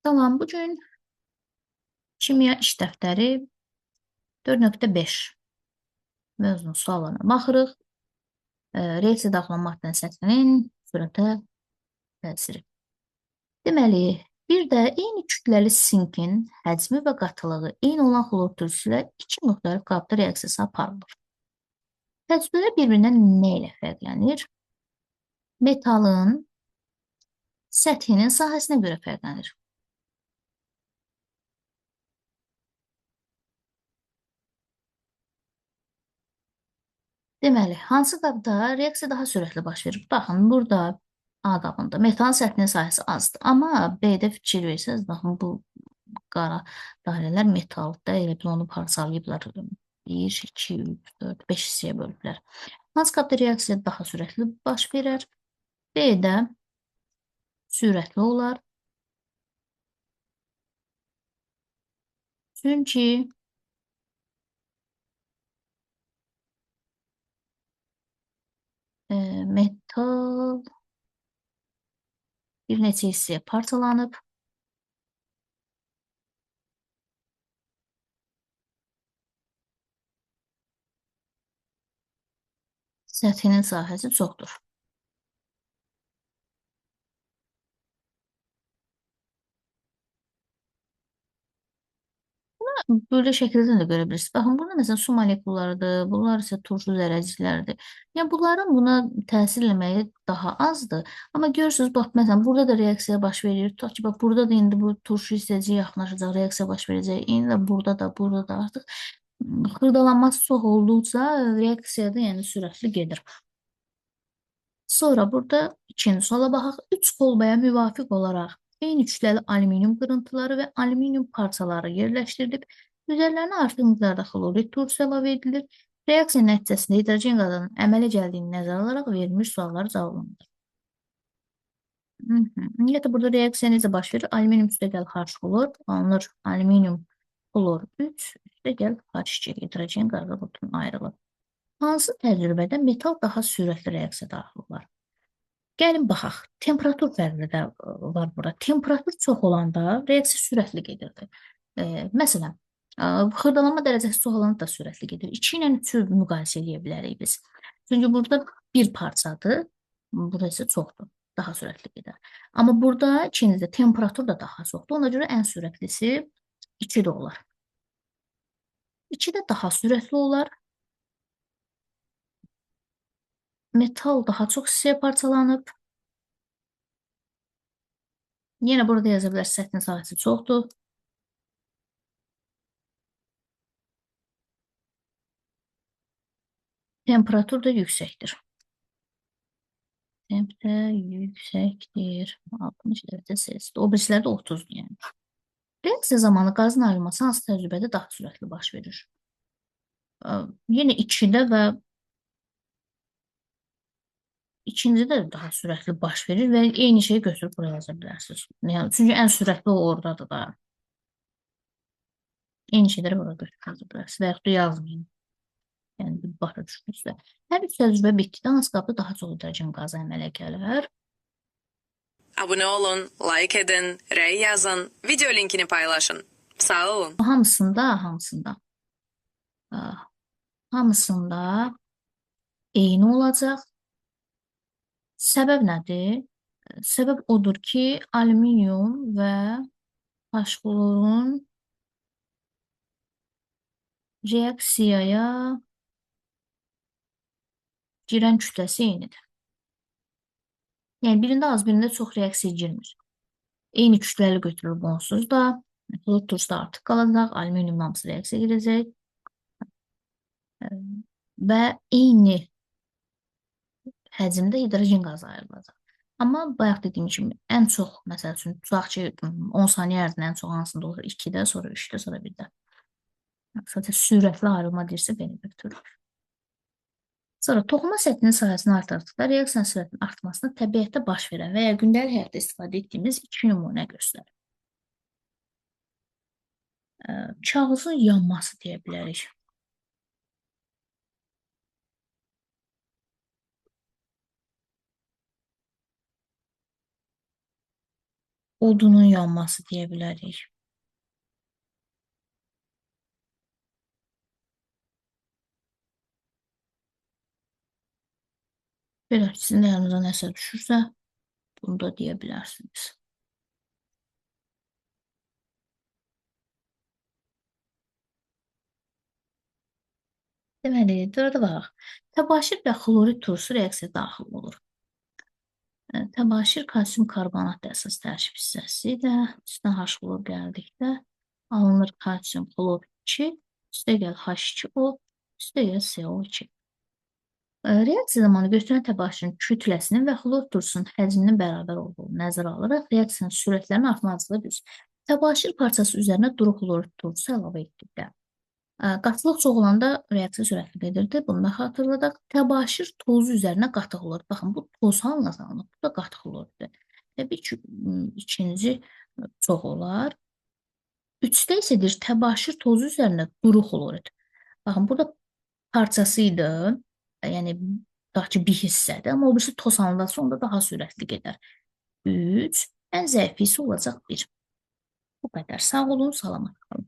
Tamam, bugün kimya iş dəftəri 4.5 mövzunun suallarına baxırıq. Reaksiya daxilən maddənin səthinin sürətə təsiri. Deməli, bir də eyni kütləli sinkin həcmi və qatılığı eyni olan xlor türküsü ilə iki müxtəlif qabda reaksiyası aparılır. Təcrübələr bir-birindən nə ilə fərqlənir? Metalın səthinin sahəsinə görə fərqlənir. Deməli, hansı qabda reaksiya daha sürətli baş verir? Baxın, burada A qabında metalın səthinin sahəsi azdır. Amma B-də fikir versəniz, baxın, bu qara dairələr metaldır. Elə bil onu parçalayıblar. 1, 2, 3, 4, 5 hissəyə bölüblər. Hansı qabda reaksiya daha sürətli baş verər? B-də sürətli olar. Çünki metal bir neçə hissəyə parçalanıb. Səthinin sahəsi çoxdur. Böyle şəkildən də görə bilirsiniz. Baxın, burada məsələn su molekullarıdır, bunlar isə turşu zərrəciklərdir. Yəni bunların buna təsir eləməyi daha azdır. Amma görürsünüz, bax məsələn, burada da reaksiya baş verir. Tutaq ki, bax burada da indi bu turşu hissəcik yaxınlaşacaq, reaksiya baş verəcək. İndi də burada da artıq xırdalanması çox olduqca reaksiya da yəni sürətli gedir. Sonra burada ikinci suala baxaq. Üç kolbaya müvafiq olaraq eyni kütləli alüminium qırıntıları və alüminium parçaları yerləşdirilib, üzərlərinə artıq miqdarda xlorid turşusu əlavə edilir. Reaksiya nəticəsində hidrogen qazanın əmələ gəldiyini nəzərə alaraq verilmiş suallar cavablanır. Ümumiyyətlə, burada reaksiya necə baş verir? Alüminium üstəgəl H-xlor, alınır alüminium xlor 3, üstəgəl H2 hidrogen qazı qutunun ayrılır. Hansı təcrübədə metal daha sürətli reaksiya daxil olar? Gəlin baxaq. Temperatur fərqi də var burada. Temperatur çox olanda reaksiya sürətli gedirdi. Məsələn, xırdalanma dərəcəsi çox olanda da sürətli gedir. 2 ilə 3-ü müqayisə edə bilərik biz. Çünki burada bir parçadır, burada isə çoxdur. Daha sürətli gedir. Amma burada ikincide temperatur da daha çoxdur. Ona görə ən sürətlisi 2 də olar. 2 də daha sürətli olar. Metal daha çox hissəyə parçalanıb. Yenə burada yaza bilərsiniz, səthinin sahəsi çoxdur. Temperatur da yüksəkdir. Temp də yüksəkdir. 60 dərəcə Selsius. O birisilərdə 30-dur yəni. Reaksiya zamanı qazın ayrılması hansı təcrübədə daha sürətli baş verir? Yenə 2-də və ikincidə də daha sürətli baş verir və eyni şeyi götürüb buraya yaza bilərsiniz. Yəni, çünki ən sürətli o oradadır da. Eyni şeyləri buraya götürüb yaza bilərsiniz. Və yaxud da yazmayın. Yəni, bir başa düşdünüzsə. Hər üç təcrübə bitdikdən hansı qabda daha çox hidrogen qazı əmələ gəlir? Abone olun, like edin, rəy yazın, video linkini paylaşın. Sağ olun. Hamısında eyni olacaq. Səbəb nədir? Səbəb odur ki, alüminium və H-xlorun reaksiyaya girən kütləsi eynidir. Yəni, birində az, birində çox reaksiya girmir. Eyni kütləli götürülüb onsuz da. Xlor turşusu da artıq qalacaq, alüminium hamısı reaksiya girəcək. Və eyni həcmdə hidrogen qazı ayrılacaq. Amma bayaq dediyim kimi, ən çox, məsəl üçün, tutaq ki, 10 saniyə ərzində ən çox hansında olur? 2-də, sonra 3-də, sonra 1-də. Zaten sürətli ayrılma deyirsə, beni götürür. Sonra toxuma səthinin sahəsini artırdıqda reaksiyanın sürətinin artmasına təbiətdə baş verən və ya gündəlik həyatda istifadə etdiyimiz iki nümunə göstərir. Kağızın yanması deyə bilərik. odunun yanması deyə bilərik. Belə, sizin də yanınıza nəsə düşürsə, bunu da deyə bilərsiniz. Deməli, burada baxaq. Təbaşir və xlorid turşusu reaksiyaya daxil olur. Təbaşir kalsium karbonat əsas tərkib hissəsi də üstə H-xlor gəldikdə alınır kalsium xlor 2, üstə gəl H2O, üstə gəl CO2. Reaksiya zamanı götürən təbaşirin kütləsinin və xlor turşusunun həcminin bərabər olduğunu nəzərə alaraq reaksiyanın sürətlərinin artmasını biz təbaşir parçası üzərinə duru xlorid turşusu əlavə etdikdə qatılıq çox olanda reaksiya sürətli gedirdi. Bunu da xatırladaq. Təbaşir tozu üzərinə qatıq olur. Baxın, bu toz halına salınıb. Bu da qatıq olurdu. Təbii ki, ikinci çox olar. Üçdə isə deyir, təbaşir tozu üzərinə duru xlorid. Baxın, burada parçası idi. Yəni, tutaq ki, bir hissədir. Amma o birisi toz halında sonra daha sürətli gedər. 3, ən zəifi isə olacaq 1. Bu qədər. Sağ olun, salamat qalın.